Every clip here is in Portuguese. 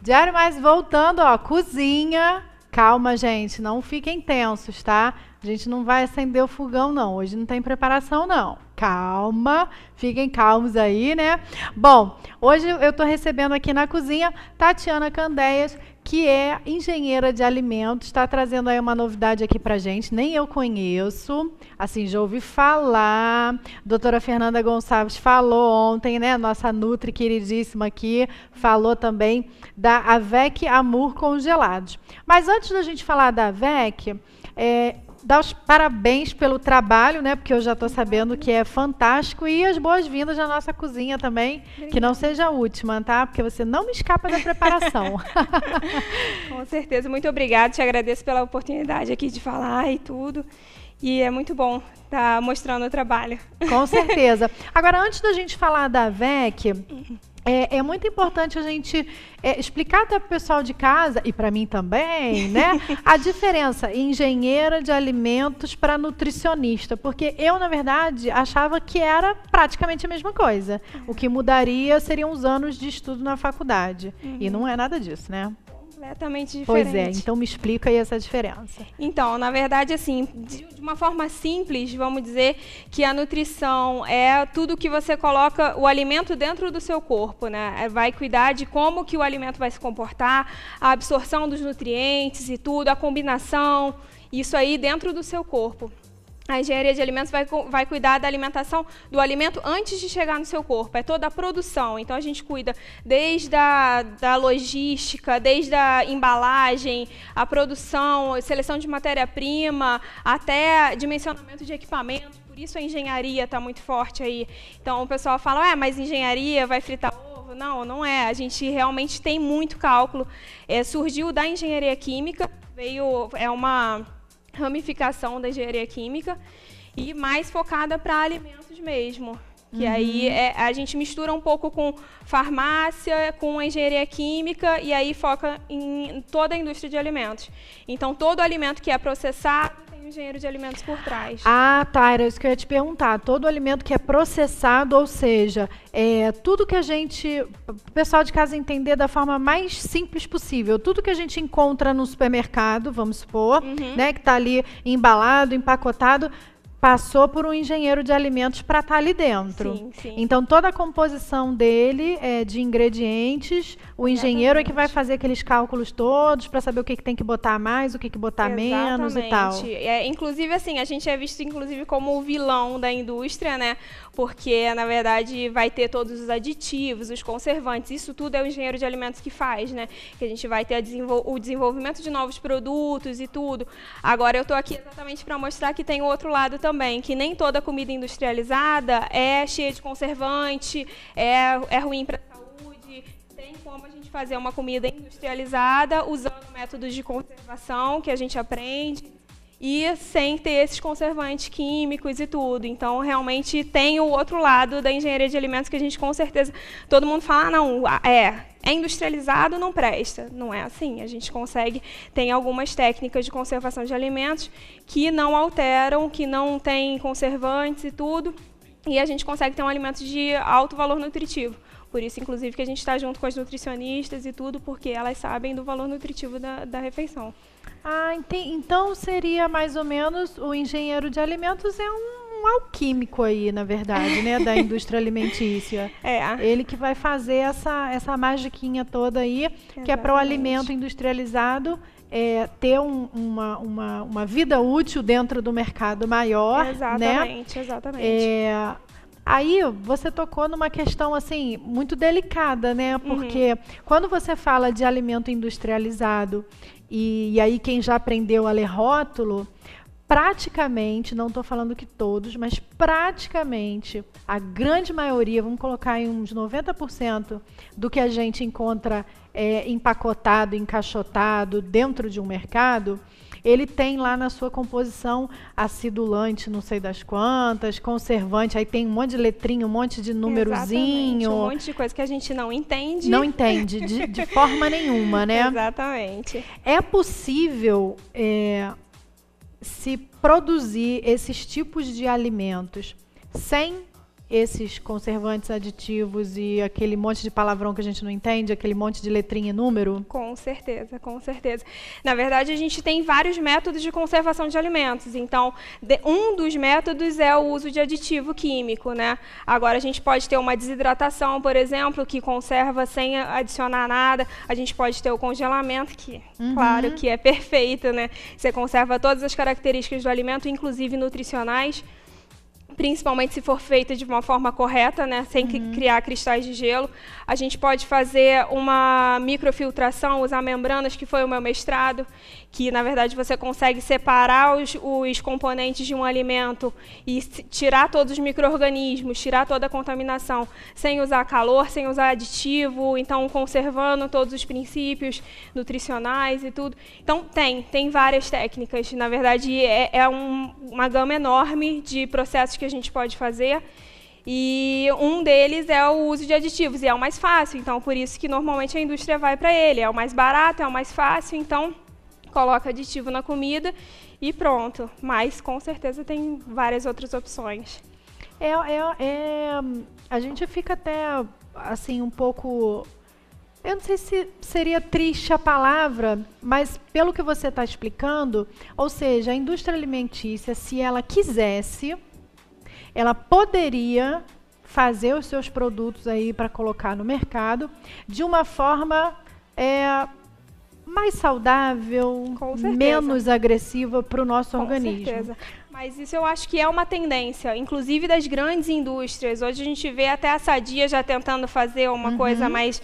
Diário Mais voltando, ó, cozinha. Calma, gente, não fiquem tensos, tá? A gente não vai acender o fogão, não. Hoje não tem preparação, não. Calma, fiquem calmos aí, né? Bom, hoje eu estou recebendo aqui na cozinha Tatiana Candeias, que é engenheira de alimentos, está trazendo aí uma novidade aqui pra gente, nem eu conheço, assim, já ouvi falar, doutora Fernanda Gonçalves falou ontem, né, nossa Nutri queridíssima aqui, falou também da Avec Amour Congelados. Mas antes da gente falar da Avec, dar os parabéns pelo trabalho, né? Porque eu já estou sabendo que é fantástico. E as boas-vindas na nossa cozinha também. Obrigada. Que não seja a última, tá? Porque você não me escapa da preparação. Com certeza. Muito obrigada. Te agradeço pela oportunidade aqui de falar e tudo. E é muito bom estar mostrando o trabalho. Com certeza. Agora, antes da gente falar da Avec... É muito importante a gente explicar até para o pessoal de casa, e para mim também, né, a diferença engenheira de alimentos para nutricionista, porque eu, na verdade, achava que era praticamente a mesma coisa. O que mudaria seriam os anos de estudo na faculdade. E não é nada disso, né? Completamente diferente. Pois é, então me explica aí essa diferença. Então, na verdade, assim, de uma forma simples, vamos dizer que a nutrição é tudo que você coloca o alimento dentro do seu corpo, né? Vai cuidar de como que o alimento vai se comportar, a absorção dos nutrientes e tudo, a combinação, isso aí dentro do seu corpo. A engenharia de alimentos vai cuidar da alimentação do alimento antes de chegar no seu corpo. É toda a produção. Então, a gente cuida desde da logística, desde a embalagem, a produção, a seleção de matéria-prima, até dimensionamento de equipamentos. Por isso, a engenharia está muito forte aí. Então, o pessoal fala, mas engenharia vai fritar ovo? Não, não é. A gente realmente tem muito cálculo. Surgiu da engenharia química, é uma ramificação da engenharia química e mais focada para alimentos mesmo. Que aí a gente mistura um pouco com farmácia, com a engenharia química e aí foca em toda a indústria de alimentos. Então, todo alimento que é processado tem um engenheiro de alimentos por trás. Ah, tá, era isso que eu ia te perguntar. Todo alimento que é processado, ou seja, tudo que a gente, o pessoal de casa entender da forma mais simples possível, tudo que a gente encontra no supermercado, vamos supor, né, que está ali embalado, empacotado, passou por um engenheiro de alimentos para estar ali dentro. Sim, sim. Então, toda a composição dele é de ingredientes, o engenheiro é que vai fazer aqueles cálculos todos para saber o que tem que botar mais, o que botar menos e tal. Inclusive, assim, a gente é visto inclusive como o vilão da indústria, né? Porque, na verdade, vai ter todos os aditivos, os conservantes, isso tudo é o engenheiro de alimentos que faz, né? Que a gente vai ter o desenvolvimento de novos produtos e tudo. Agora, eu estou aqui exatamente para mostrar que tem o outro lado também, que nem toda comida industrializada é cheia de conservante, é ruim para a saúde. Tem como a gente fazer uma comida industrializada usando métodos de conservação que a gente aprende e sem ter esses conservantes químicos e tudo. Então, realmente, tem o outro lado da engenharia de alimentos que a gente, com certeza, todo mundo fala, não, é industrializado, não presta. Não é assim. A gente consegue, tem algumas técnicas de conservação de alimentos que não alteram, que não tem conservantes e tudo, e a gente consegue ter um alimento de alto valor nutritivo. Por isso, inclusive, que a gente está junto com as nutricionistas e tudo, porque elas sabem do valor nutritivo da refeição. Ah, então seria mais ou menos o engenheiro de alimentos é um alquímico aí, na verdade, né, da indústria alimentícia. Ele que vai fazer essa magiquinha toda aí, exatamente, que é para o alimento industrializado ter uma vida útil dentro do mercado maior. Exatamente, né? Exatamente. Aí você tocou numa questão assim muito delicada, né? Porque quando você fala de alimento industrializado e aí quem já aprendeu a ler rótulo, praticamente, não estou falando que todos, mas praticamente a grande maioria, vamos colocar em uns 90% do que a gente encontra empacotado, encaixotado dentro de um mercado, ele tem lá na sua composição acidulante, não sei das quantas, conservante, aí tem um monte de letrinha, um monte de númerozinho. Exatamente, um monte de coisa que a gente não entende. Não entende, de forma nenhuma, né? Exatamente. É possível se produzir esses tipos de alimentos sem esses conservantes aditivos e aquele monte de palavrão que a gente não entende, aquele monte de letrinha e número? Com certeza, com certeza. Na verdade, a gente tem vários métodos de conservação de alimentos. Então, um dos métodos é o uso de aditivo químico, né? Agora, a gente pode ter uma desidratação, por exemplo, que conserva sem adicionar nada. A gente pode ter o congelamento, que, claro, que é perfeito, né? Você conserva todas as características do alimento, inclusive nutricionais, principalmente se for feita de uma forma correta, né, sem criar cristais de gelo. A gente pode fazer uma microfiltração, usar membranas, que foi o meu mestrado, que, na verdade, você consegue separar os componentes de um alimento e tirar todos os micro-organismos, tirar toda a contaminação, sem usar calor, sem usar aditivo, então conservando todos os princípios nutricionais e tudo. Então, tem várias técnicas. Na verdade, uma gama enorme de processos que a gente pode fazer. E um deles é o uso de aditivos, e é o mais fácil. Então, por isso que normalmente a indústria vai para ele. É o mais barato, é o mais fácil, então coloca aditivo na comida e pronto. Mas, com certeza, tem várias outras opções. A gente fica até, assim, um pouco... Eu não sei se seria triste a palavra, mas pelo que você está explicando, ou seja, a indústria alimentícia, se ela quisesse, ela poderia fazer os seus produtos aí para colocar no mercado de uma forma mais saudável, menos agressiva para o nosso organismo. Com certeza. Mas isso eu acho que é uma tendência, inclusive das grandes indústrias. Hoje a gente vê até a Sadia já tentando fazer uma coisa mais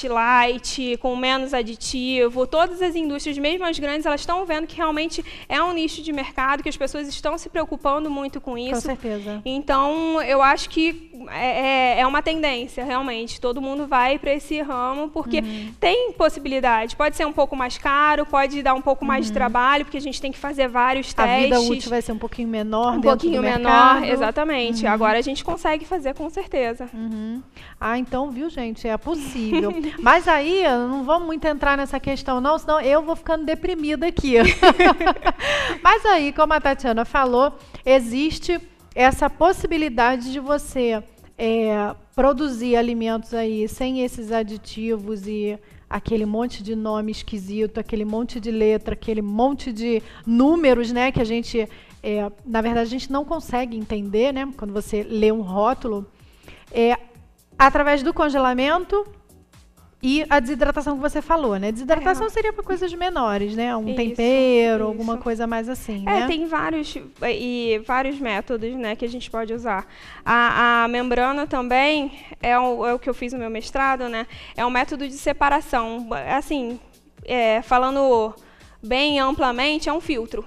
light, com menos aditivo. Todas as indústrias, mesmo as grandes, elas estão vendo que realmente é um nicho de mercado, que as pessoas estão se preocupando muito com isso. Com certeza. Então, eu acho que é uma tendência, realmente. Todo mundo vai para esse ramo, porque tem possibilidade. Pode ser um pouco mais caro, pode dar um pouco mais de trabalho, porque a gente tem que fazer vários testes. A vida útil vai ser um pouquinho menor dentro do mercado. Um pouquinho menor, exatamente. Agora a gente consegue fazer, com certeza. Ah, então, viu, gente? É possível. Mas aí, não vamos muito entrar nessa questão, não, senão eu vou ficando deprimida aqui. Mas aí, como a Tatiana falou, existe essa possibilidade de você produzir alimentos aí sem esses aditivos e aquele monte de nome esquisito, aquele monte de letra, aquele monte de números, né, que a gente, na verdade, a gente não consegue entender, né, quando você lê um rótulo, através do congelamento e a desidratação que você falou, né? Desidratação seria para coisas menores, né? Um tempero, alguma coisa mais assim, né? Tem vários métodos, né, que a gente pode usar. A membrana também é o que eu fiz no meu mestrado, né? É um método de separação. Assim, falando bem amplamente, é um filtro.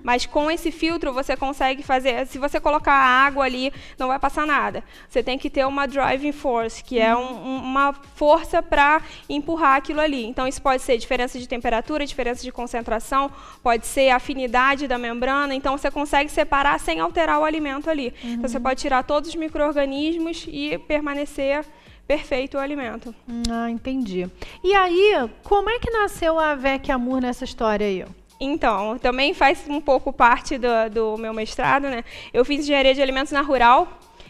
Mas com esse filtro você consegue fazer... Se você colocar água ali, não vai passar nada. Você tem que ter uma driving force, que é uma força para empurrar aquilo ali. Então, isso pode ser diferença de temperatura, diferença de concentração, pode ser afinidade da membrana. Então, você consegue separar sem alterar o alimento ali. Então, você pode tirar todos os micro-organismos e permanecer perfeito o alimento. Ah, entendi. E aí, como é que nasceu a Avec Amour nessa história aí? Então, também faz um pouco parte do meu mestrado, né? Eu fiz engenharia de alimentos na Rural,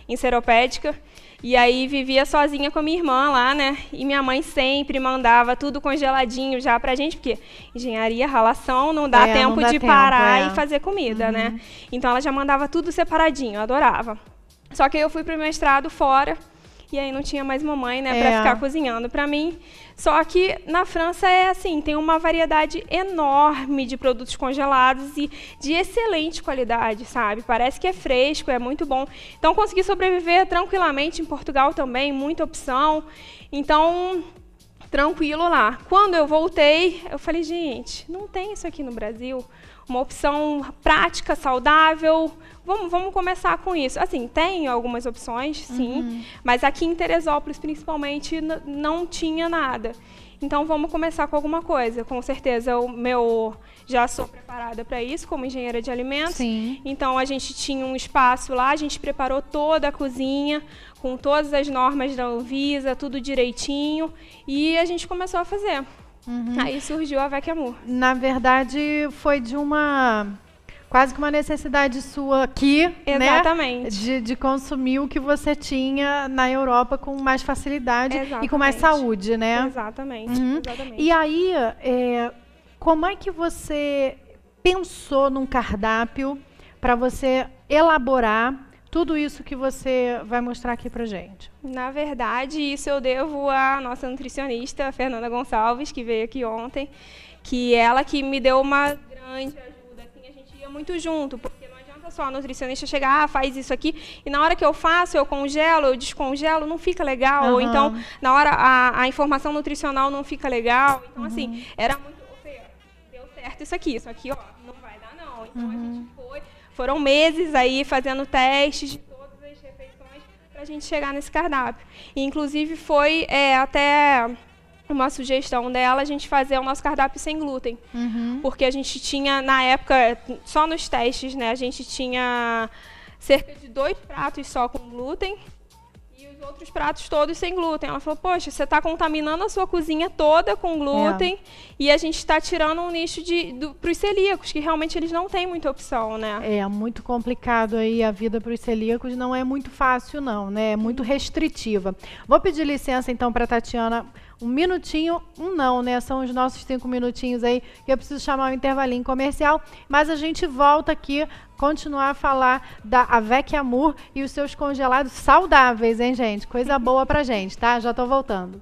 em Seropédica, e aí vivia sozinha com a minha irmã lá, né? E minha mãe sempre mandava tudo congeladinho já pra gente, porque engenharia, ralação, não dá tempo de parar e fazer comida, né? Então ela já mandava tudo separadinho, eu adorava. Só que aí eu fui pro mestrado fora, e aí não tinha mais mamãe, né, para ficar cozinhando para mim. Só que na França tem uma variedade enorme de produtos congelados e de excelente qualidade, sabe? Parece que é fresco, é muito bom. Então consegui sobreviver tranquilamente em Portugal também, muita opção. Então, tranquilo lá. Quando eu voltei, eu falei, gente, não tem isso aqui no Brasil. Uma opção prática, saudável. Vamos começar com isso. Assim, tem algumas opções, sim, mas aqui em Teresópolis, principalmente, não tinha nada. Então, vamos começar com alguma coisa. Com certeza, já sou preparada para isso, como engenheira de alimentos. Sim. Então, a gente tinha um espaço lá, a gente preparou toda a cozinha, com todas as normas da Anvisa, tudo direitinho, e a gente começou a fazer. Aí surgiu a Avec Amour. Na verdade, foi de uma... quase que uma necessidade sua aqui, Exatamente. né? De consumir o que você tinha na Europa com mais facilidade Exatamente. e com mais saúde, né? Exatamente. Uhum. Exatamente. E aí, como é que você pensou num cardápio para você elaborar tudo isso que você vai mostrar aqui pra gente? Na verdade, isso eu devo à nossa nutricionista, Fernanda Gonçalves, que veio aqui ontem, que ela que me deu uma grande ajuda. Assim, a gente ia muito junto, porque não adianta só a nutricionista chegar, faz isso aqui, e na hora que eu faço, eu congelo, eu descongelo, não fica legal. Ou então, na hora, a informação nutricional não fica legal. Então, assim, era muito... Deu certo isso aqui, ó, não vai dar não. Então, a gente foram meses aí fazendo testes de todas as refeições para a gente chegar nesse cardápio. E, inclusive, foi até uma sugestão dela a gente fazer o nosso cardápio sem glúten. Porque a gente tinha, na época, só nos testes, né, a gente tinha cerca de 2 pratos só com glúten e os outros pratos todos sem glúten. Ela falou, poxa, você está contaminando a sua cozinha toda com glúten e a gente está tirando um nicho para os celíacos, que realmente eles não têm muita opção, né? É muito complicado aí a vida para os celíacos, não é muito fácil não, né? É muito restritiva. Vou pedir licença então para a Tatiana, um minutinho, não, né? São os nossos 5 minutinhos aí, que eu preciso chamar um intervalinho comercial, mas a gente volta aqui, continuar a falar da Avec Amour e os seus congelados saudáveis, hein, gente? Coisa boa pra gente, tá? Já tô voltando.